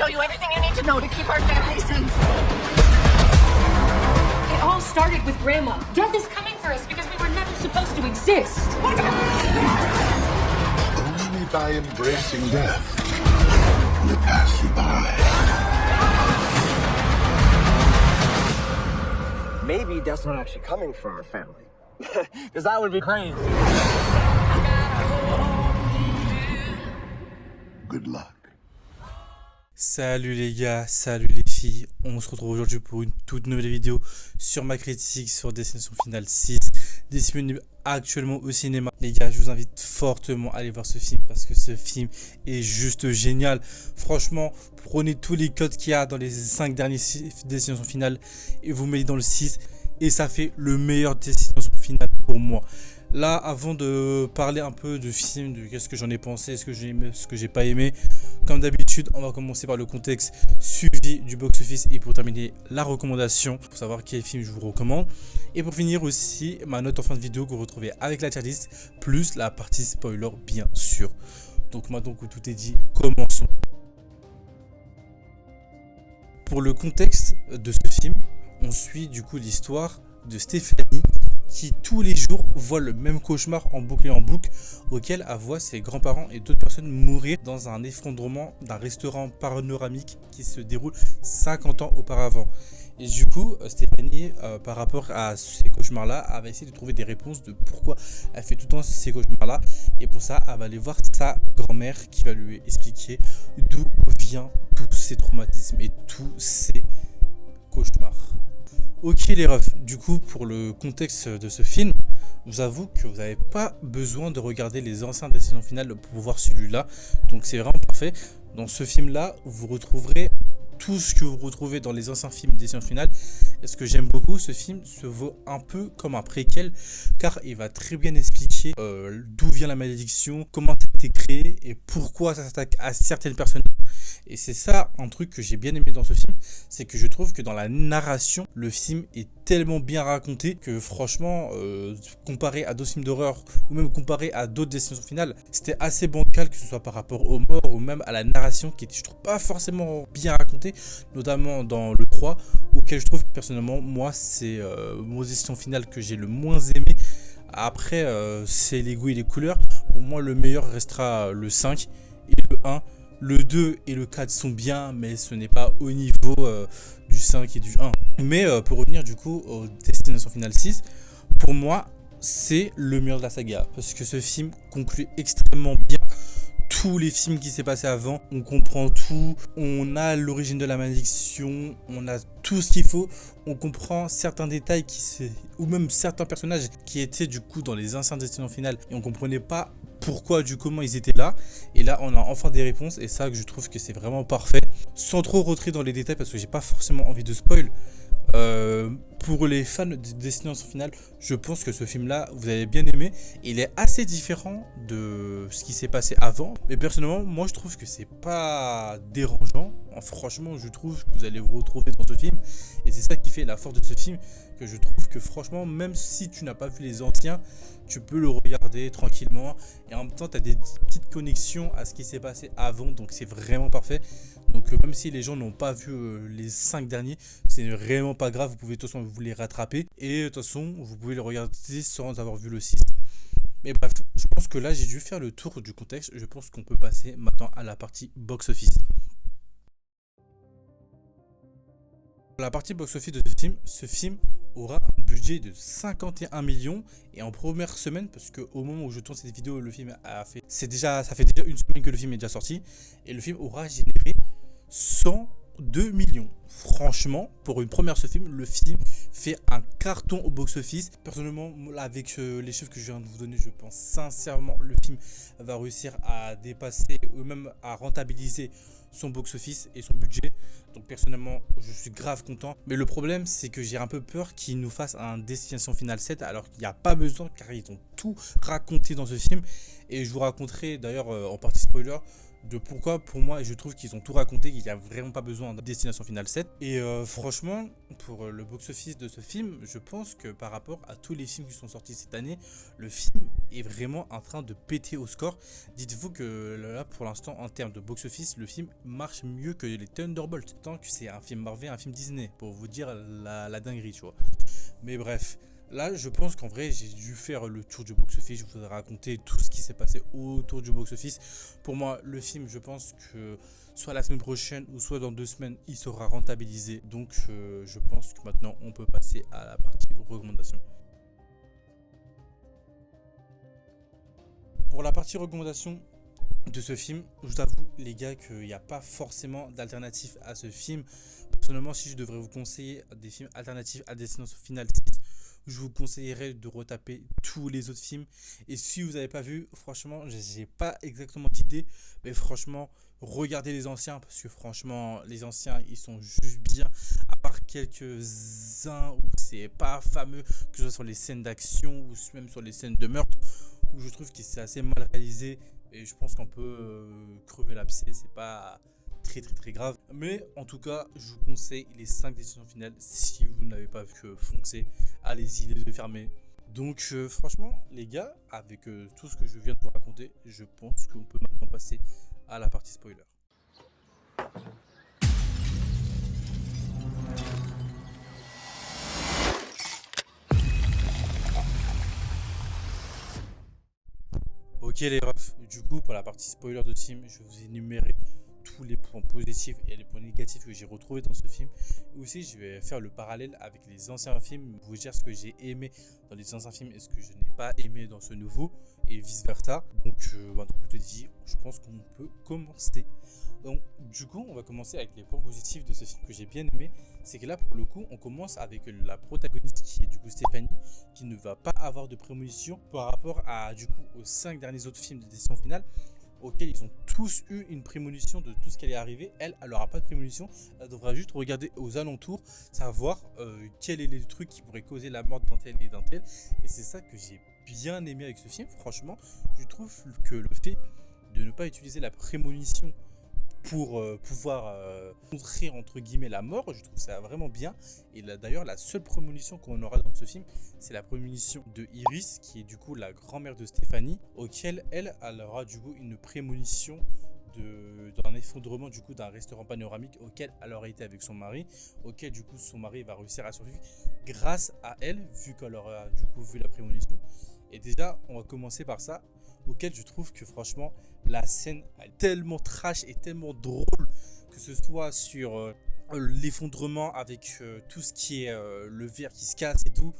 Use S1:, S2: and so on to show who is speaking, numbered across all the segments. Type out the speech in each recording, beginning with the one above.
S1: show you everything you need to know to keep our family safe.
S2: It all started with Grandma. Death is coming for us because we were never supposed to exist.
S3: Only by embracing death will it pass you by.
S4: Maybe death's not actually coming for our family. Because that would be crazy.
S3: Good luck.
S5: Salut les gars, salut les filles, on se retrouve aujourd'hui pour une toute nouvelle vidéo sur ma critique sur Destination Finale 6, disponible actuellement au cinéma. Les gars, je vous invite fortement à aller voir ce film parce que ce film est juste génial. Franchement, prenez tous les codes qu'il y a dans les 5 derniers Destinations Finales et vous mettez dans le 6 et ça fait le meilleur Destination Finale pour moi. Là, avant de parler un peu du film, de qu'est-ce que j'en ai pensé, ce que j'ai aimé, ce que j'ai pas aimé, comme d'habitude, on va commencer par le contexte suivi du box-office et pour terminer la recommandation, pour savoir quel film je vous recommande. Et pour finir aussi, ma note en fin de vidéo que vous retrouvez avec la tier list, plus la partie spoiler bien sûr. Donc maintenant que tout est dit, commençons. Pour le contexte de ce film, on suit du coup l'histoire de Stéphanie qui tous les jours voit le même cauchemar en boucle et en boucle auquel elle voit ses grands-parents et d'autres personnes mourir dans un effondrement d'un restaurant panoramique qui se déroule 50 ans auparavant. Et du coup, Stéphanie, par rapport à ces cauchemars-là, elle va essayer de trouver des réponses de pourquoi elle fait tout le temps ces cauchemars-là. Et pour ça, elle va aller voir sa grand-mère qui va lui expliquer d'où viennent tous ces traumatismes et tous ces cauchemars. Ok les refs, du coup pour le contexte de ce film, je vous avoue que vous n'avez pas besoin de regarder les anciens Destinations Finales pour voir celui-là. Donc c'est vraiment parfait. Dans ce film-là, vous retrouverez tout ce que vous retrouvez dans les anciens films Destinations Finales. Et ce que j'aime beaucoup, ce film se vaut un peu comme un préquel, car il va très bien expliquer d'où vient la malédiction, comment ça a été créé et pourquoi ça s'attaque à certaines personnes. Et c'est ça un truc que j'ai bien aimé dans ce film, c'est que je trouve que dans la narration, le film est tellement bien raconté que franchement, comparé à d'autres films d'horreur ou même comparé à d'autres Destinations Finales, c'était assez bancal, que ce soit par rapport aux morts ou même à la narration qui était, je trouve, pas forcément bien racontée, notamment dans le 3, auquel je trouve personnellement, moi, c'est mon Destination Finale que j'ai le moins aimé. Après, c'est les goûts et les couleurs. Pour moi, le meilleur restera le 5 et le 1. Le 2 et le 4 sont bien, mais ce n'est pas au niveau du 5 et du 1. Mais pour revenir du coup au Destination Finale 6, pour moi, c'est le meilleur de la saga. Parce que ce film conclut extrêmement bien tous les films qui s'est passé avant. On comprend tout, on a l'origine de la malédiction, on a tout ce qu'il faut. On comprend certains détails ou même certains personnages qui étaient du coup dans les anciens Destinations Finales et on comprenait pas pourquoi, comment ils étaient là. Et là, on a enfin des réponses et ça, que je trouve que c'est vraiment parfait. Sans trop rentrer dans les détails parce que j'ai pas forcément envie de spoil. Pour les fans de Destination Finale, je pense que ce film-là, vous avez bien aimé. Il est assez différent de ce qui s'est passé avant. Mais personnellement, moi, je trouve que c'est pas dérangeant. Franchement, je trouve que vous allez vous retrouver dans ce film. Et c'est ça qui fait la force de ce film. Que je trouve que franchement, même si tu n'as pas vu les anciens, tu peux le regarder tranquillement. Et en même temps, tu as des petites connexions à ce qui s'est passé avant. Donc, c'est vraiment parfait. Donc, même si les gens n'ont pas vu les 5 derniers, c'est vraiment pas grave. Vous pouvez de toute façon vous les rattraper. Et de toute façon, vous pouvez les regarder sans avoir vu le 6. Mais bref, je pense que là, j'ai dû faire le tour du contexte. Je pense qu'on peut passer maintenant à la partie box-office. La partie box-office de ce film aura un budget de 51 millions et en première semaine, parce qu'au moment où je tourne cette vidéo, le film ça fait déjà une semaine que le film est déjà sorti et le film aura généré 102 millions. Franchement, pour une première ce film, le film fait un carton au box-office. Personnellement, là, avec les chiffres que je viens de vous donner, je pense sincèrement le film va réussir à dépasser ou même à rentabiliser son box-office et son budget. Donc personnellement, je suis grave content. Mais le problème, c'est que j'ai un peu peur qu'ils nous fassent un Destination Finale 7 alors qu'il n'y a pas besoin car ils ont tout raconté dans ce film. Et je vous raconterai d'ailleurs en partie spoiler de pourquoi pour moi je trouve qu'ils ont tout raconté, qu'il n'y a vraiment pas besoin de Destination Finale 7. Et franchement, pour le box-office de ce film, je pense que par rapport à tous les films qui sont sortis cette année, le film est vraiment en train de péter au score. Dites-vous que là, pour l'instant, en termes de box-office, le film marche mieux que les Thunderbolts. Tant que c'est un film Marvel, un film Disney, pour vous dire la dinguerie, tu vois. Mais bref, là, je pense qu'en vrai, j'ai dû faire le tour du box-office. Je vous ai raconté tout ce qui s'est passé autour du box-office. Pour moi, le film, je pense que soit la semaine prochaine ou soit dans 2 semaines, il sera rentabilisé. Donc, je pense que maintenant, on peut passer à la partie recommandations. Pour la partie recommandation de ce film, je vous avoue les gars qu'il n'y a pas forcément d'alternative à ce film. Personnellement, si je devrais vous conseiller des films alternatifs à Destination Finale 6, je vous conseillerais de retaper tous les autres films. Et si vous n'avez pas vu, franchement, j'ai pas exactement d'idée, mais franchement, regardez les anciens, parce que franchement, les anciens, ils sont juste bien, à part quelques-uns où c'est pas fameux, que ce soit sur les scènes d'action ou même sur les scènes de meurtre, où je trouve que c'est assez mal réalisé. Et je pense qu'on peut crever l'abcès, c'est pas très grave. Mais en tout cas, je vous conseille les 5 décisions finales. Si vous n'avez pas vu, foncez, allez-y, les yeux fermés. Donc franchement, les gars, avec tout ce que je viens de vous raconter, je pense qu'on peut maintenant passer à la partie spoiler. Ok les refs, du coup pour la partie spoiler de ce film, je vais vous énumérer tous les points positifs et les points négatifs que j'ai retrouvés dans ce film. Et aussi je vais faire le parallèle avec les anciens films, vous dire ce que j'ai aimé dans les anciens films et ce que je n'ai pas aimé dans ce nouveau et vice versa. Donc comme je te dis, je pense qu'on peut commencer. Donc du coup on va commencer avec les points positifs de ce film que j'ai bien aimé. C'est que là pour le coup on commence avec la protagoniste qui est du coup Stéphanie, qui ne va pas avoir de prémonition par rapport à du coup aux 5 derniers autres films de Destination Finale, auxquels ils ont tous eu une prémonition de tout ce qui allait arriver. Elle n'aura pas de prémonition, elle devra juste regarder aux alentours, savoir quel est le truc qui pourrait causer la mort d'un tel et d'un tel. Et c'est ça que j'ai bien aimé avec ce film. Franchement, je trouve que le fait de ne pas utiliser la prémonition pour pouvoir montrer entre guillemets la mort, je trouve ça vraiment bien. Et d'ailleurs la seule prémonition qu'on aura dans ce film, c'est la prémonition de Iris, qui est du coup la grand-mère de Stéphanie, auquel elle aura du coup une prémonition d'un effondrement du coup d'un restaurant panoramique auquel elle aurait été avec son mari, auquel du coup son mari va réussir à survivre grâce à elle, vu qu'elle aura du coup vu la prémonition. Et déjà on va commencer par ça, auquel je trouve que franchement la scène est tellement trash et tellement drôle, que ce soit sur l'effondrement avec tout ce qui est le verre qui se casse et tout,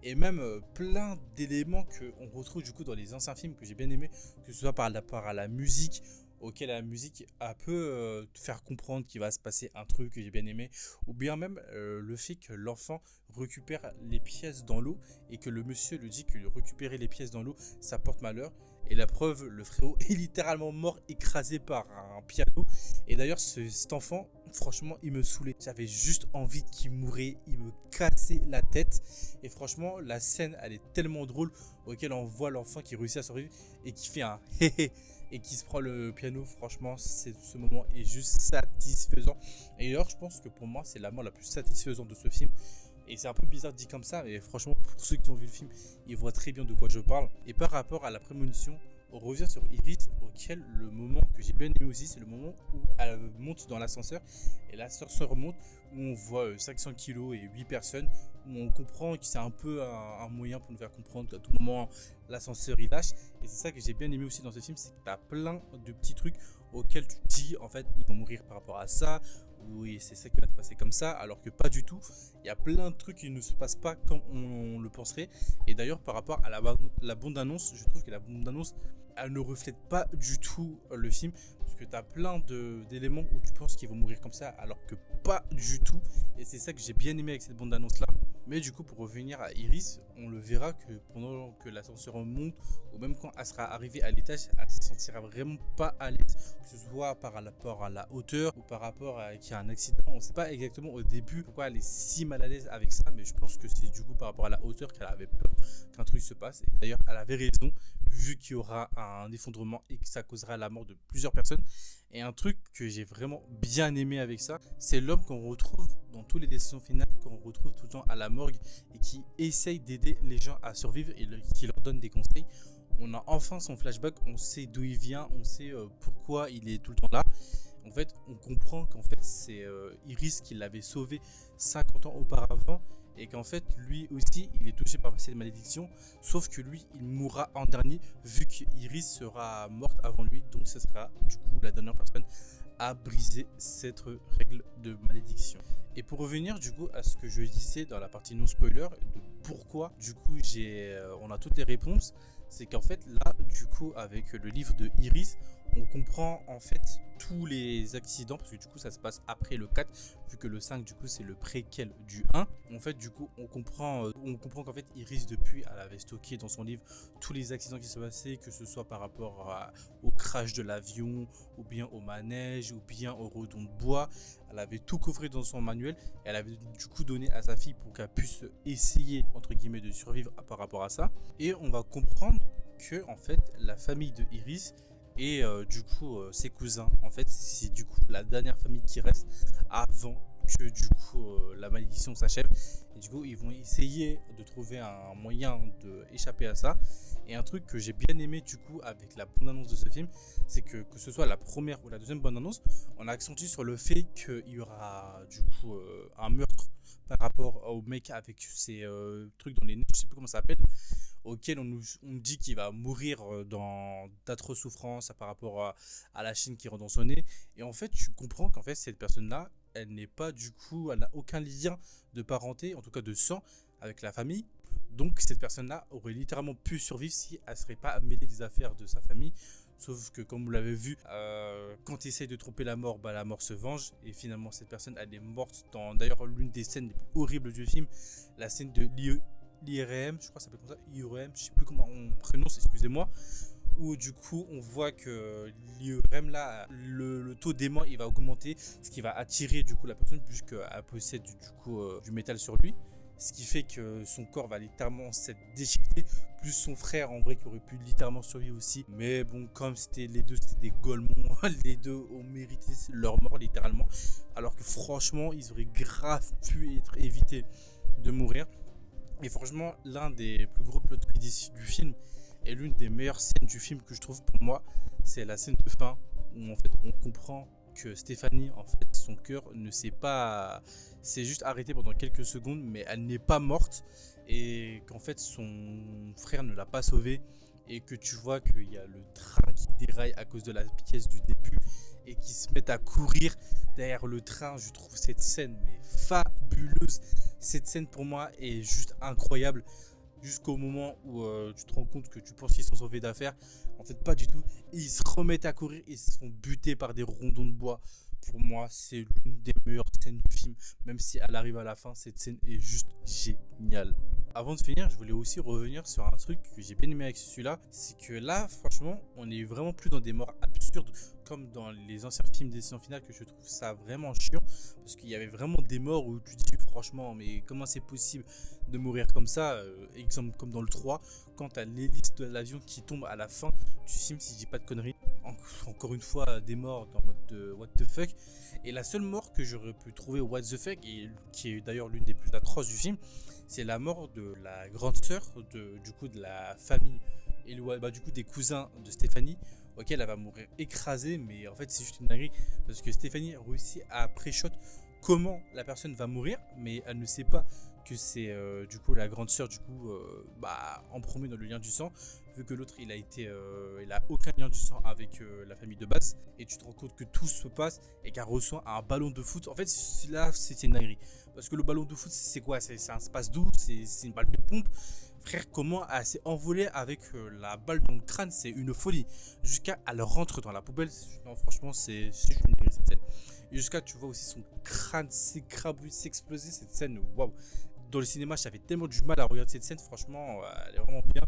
S5: et même plein d'éléments qu'on retrouve du coup dans les anciens films que j'ai bien aimé, que ce soit par rapport à la musique, auquel la musique peut te faire comprendre qu'il va se passer un truc que j'ai bien aimé, ou bien même le fait que l'enfant récupère les pièces dans l'eau et que le monsieur lui dit que récupérer les pièces dans l'eau ça porte malheur. Et la preuve, le frérot est littéralement mort, écrasé par un piano. Et d'ailleurs, cet enfant, franchement, il me saoulait. J'avais juste envie qu'il mourait, il me cassait la tête. Et franchement, la scène, elle est tellement drôle, auquel on voit l'enfant qui réussit à survivre et qui fait un hé et qui se prend le piano. Franchement, ce moment est juste satisfaisant. Et d'ailleurs, je pense que pour moi, c'est la mort la plus satisfaisante de ce film. Et c'est un peu bizarre dit comme ça, mais franchement, pour ceux qui ont vu le film, ils voient très bien de quoi je parle. Et par rapport à la prémonition, on revient sur Iris, auquel le moment que j'ai bien aimé aussi, c'est le moment où elle monte dans l'ascenseur. Et l'ascenseur monte, où on voit 500 kilos et 8 personnes, où on comprend que c'est un peu un moyen pour nous faire comprendre qu'à tout moment, l'ascenseur il lâche. Et c'est ça que j'ai bien aimé aussi dans ce film, c'est que tu as plein de petits trucs auxquels tu te dis, en fait, ils vont mourir par rapport à ça. Oui, c'est ça qui va se passer comme ça, alors que pas du tout. Il y a plein de trucs qui ne se passent pas comme on le penserait. Et d'ailleurs, par rapport à la bande-annonce, je trouve que la bande-annonce, elle ne reflète pas du tout le film. Parce que tu as plein d'éléments où tu penses qu'ils vont mourir comme ça, alors que pas du tout. Et c'est ça que j'ai bien aimé avec cette bande-annonce-là. Mais du coup, pour revenir à Iris, on le verra que pendant que l'ascenseur monte, ou même quand elle sera arrivée à l'étage, elle se sentira vraiment pas à l'aise, que ce soit par rapport à la hauteur ou par rapport à qu'il y a un accident. On ne sait pas exactement au début pourquoi elle est si mal à l'aise avec ça, mais je pense que c'est du coup par rapport à la hauteur qu'elle avait peur qu'un truc se passe. Et d'ailleurs, elle avait raison, vu qu'il y aura un effondrement et que ça causera la mort de plusieurs personnes. Et un truc que j'ai vraiment bien aimé avec ça, c'est l'homme qu'on retrouve dans toutes les décisions finales, qu'on retrouve tout le temps à la morgue et qui essaye d'aider les gens à survivre et qui leur donne des conseils. On a enfin son flashback, on sait d'où il vient, on sait pourquoi il est tout le temps là. En fait, on comprend qu'en fait c'est Iris qui l'avait sauvé 50 ans auparavant et qu'en fait lui aussi il est touché par cette malédiction, sauf que lui il mourra en dernier vu qu'Iris sera morte avant lui, donc ce sera du coup la dernière personne à briser cette règle de malédiction. Et pour revenir du coup à ce que je disais dans la partie non spoiler, de pourquoi du coup on a toutes les réponses, c'est qu'en fait là du coup avec le livre de Iris, on comprend en fait tous les accidents parce que du coup ça se passe après le 4 vu que le 5 du coup c'est le préquel du 1. En fait du coup on comprend qu'en fait Iris depuis elle avait stocké dans son livre tous les accidents qui se passaient, que ce soit par rapport au crash de l'avion ou bien au manège ou bien au redon de bois. Elle avait tout coffré dans son manuel et elle avait du coup donné à sa fille pour qu'elle puisse essayer entre guillemets de survivre par rapport à ça. Et on va comprendre que en fait la famille de Iris et du coup ses cousins, en fait c'est du coup la dernière famille qui reste avant que du coup la malédiction s'achève, et du coup ils vont essayer de trouver un moyen d'échapper à ça. Et un truc que j'ai bien aimé du coup avec la bande annonce de ce film, c'est que ce soit la première ou la deuxième bande annonce, on a accentué sur le fait qu'il y aura du coup un meurtre par rapport au mec avec ces trucs dans les nez, je sais plus comment ça s'appelle, auquel on nous dit qu'il va mourir dans d'atroces souffrances par rapport à la Chine qui rentre dans son nez. Et en fait, tu comprends qu'en fait, cette personne-là, elle n'est pas du coup, elle n'a aucun lien de parenté, en tout cas de sang, avec la famille. Donc, cette personne-là aurait littéralement pu survivre si elle ne serait pas mêlée des affaires de sa famille. Sauf que, comme vous l'avez vu, quand il essaye de tromper la mort, la mort se venge. Et finalement, cette personne, elle est morte dans d'ailleurs l'une des scènes les plus horribles du film, la scène de l'IRM, je crois que ça s'appelle comme ça, IRM, je sais plus comment on prononce, excusez-moi, où du coup on voit que l'IRM là, le taux d'aimant il va augmenter, ce qui va attirer du coup la personne puisqu'elle possède du coup du métal sur lui, ce qui fait que son corps va littéralement s'être déchiqueté, plus son frère en vrai qui aurait pu littéralement survivre aussi, mais bon comme c'était les deux c'était des golemons, les deux ont mérité leur mort littéralement, alors que franchement ils auraient grave pu être évités de mourir. Et franchement, l'un des plus gros plot twists du film et l'une des meilleures scènes du film que je trouve pour moi, c'est la scène de fin où en fait on comprend que Stéphanie, en fait, son cœur ne s'est pas, c'est juste arrêté pendant quelques secondes, mais elle n'est pas morte et qu'en fait son frère ne l'a pas sauvée et que tu vois qu'il y a le train qui déraille à cause de la pièce du début et qui se met à courir derrière le train. Je trouve cette scène mais fabuleuse. Cette scène pour moi est juste incroyable jusqu'au moment où tu te rends compte que tu penses qu'ils sont sauvés d'affaires. En fait pas du tout, ils se remettent à courir et se font buter par des rondons de bois. Pour moi c'est l'une des meilleures scènes du film, même si elle arrive à la fin, cette scène est juste géniale. Avant de finir, je voulais aussi revenir sur un truc que j'ai bien aimé avec celui-là, c'est que là franchement on est vraiment plus dans des morts absurdes comme dans les anciens films Décision Finale, que je trouve ça vraiment chiant parce qu'il y avait vraiment des morts où tu te dis franchement mais comment c'est possible de mourir comme ça, exemple comme dans le 3 quand t'as l'hélice de l'avion qui tombe à la fin du film, si je dis pas de conneries. Encore une fois des morts dans mode de what the fuck. Et la seule mort que j'aurais pu trouver what the fuck, et qui est d'ailleurs l'une des plus atroces du film, c'est la mort de la grande sœur du coup de la famille et du coup des cousins de Stéphanie, auquel elle va mourir écrasée. Mais en fait c'est juste une dinguerie parce que Stéphanie réussit à pré-shot comment la personne va mourir, mais elle ne sait pas que c'est du coup la grande sœur du coup en premier dans le lien du sang, vu que l'autre il a aucun lien du sang avec la famille de base. Et tu te rends compte que tout se passe et qu'elle reçoit un ballon de foot. En fait là c'est une dinguerie parce que le ballon de foot c'est quoi, c'est un space doux, c'est une balle de pompe. Frère, comment elle s'est envolée avec la balle dans le crâne, c'est une folie. Jusqu'à elle rentre dans la poubelle. Non, franchement, c'est une dinguerie cette scène. Et jusqu'à tu vois aussi son crâne s'écrabouiller, s'exploser, cette scène, waouh, dans le cinéma, j'avais tellement du mal à regarder cette scène, franchement, elle est vraiment bien.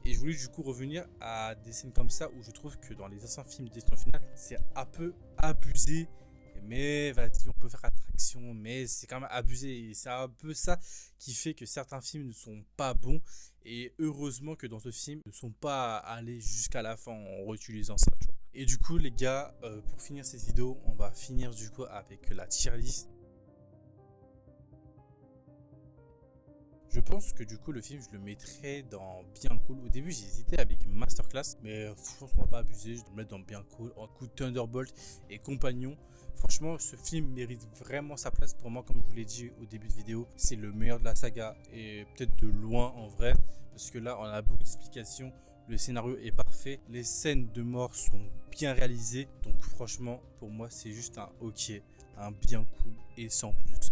S5: Et je voulais du coup revenir à des scènes comme ça où je trouve que dans les anciens films Destin Final, c'est un peu abusé. Mais vas-y, on peut faire attraction, mais c'est quand même abusé. Et c'est un peu ça qui fait que certains films ne sont pas bons. Et heureusement que dans ce film, ils ne sont pas allés jusqu'à la fin en réutilisant ça, tu vois. Et du coup, les gars, pour finir cette vidéo, on va finir du coup avec la tier list. Je pense que du coup le film je le mettrais dans Bien Cool. Au début j'ai hésité avec Masterclass, mais je pense qu'on va pas abuser, je vais le mettre dans Bien Cool. En coup Thunderbolt et Compagnon. Franchement ce film mérite vraiment sa place pour moi, comme je vous l'ai dit au début de vidéo. C'est le meilleur de la saga et peut-être de loin en vrai. Parce que là on a beaucoup d'explications, le scénario est parfait, les scènes de mort sont bien réalisées. Donc franchement pour moi c'est juste un ok, un Bien Cool et sans plus.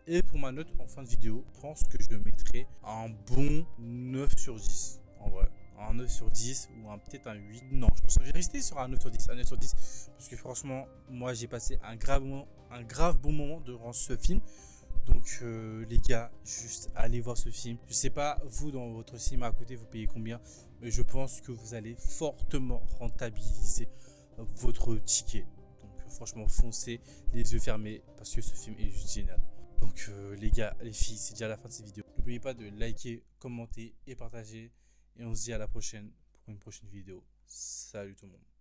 S5: Et pour ma note en fin de vidéo, je pense que je le mettrai un bon 9 sur 10. En vrai, un 9 sur 10 ou peut-être un 8. Non, je pense que je vais rester sur un 9 sur 10. Un 9 sur 10 parce que franchement, moi j'ai passé un grave bon moment durant ce film. Donc les gars, juste allez voir ce film. Je sais pas, vous dans votre cinéma à côté, vous payez combien. Mais je pense que vous allez fortement rentabiliser votre ticket. Donc franchement, foncez les yeux fermés parce que ce film est juste génial. Donc les gars, les filles, c'est déjà la fin de cette vidéo. N'oubliez pas de liker, commenter et partager. Et on se dit à la prochaine pour une prochaine vidéo. Salut tout le monde.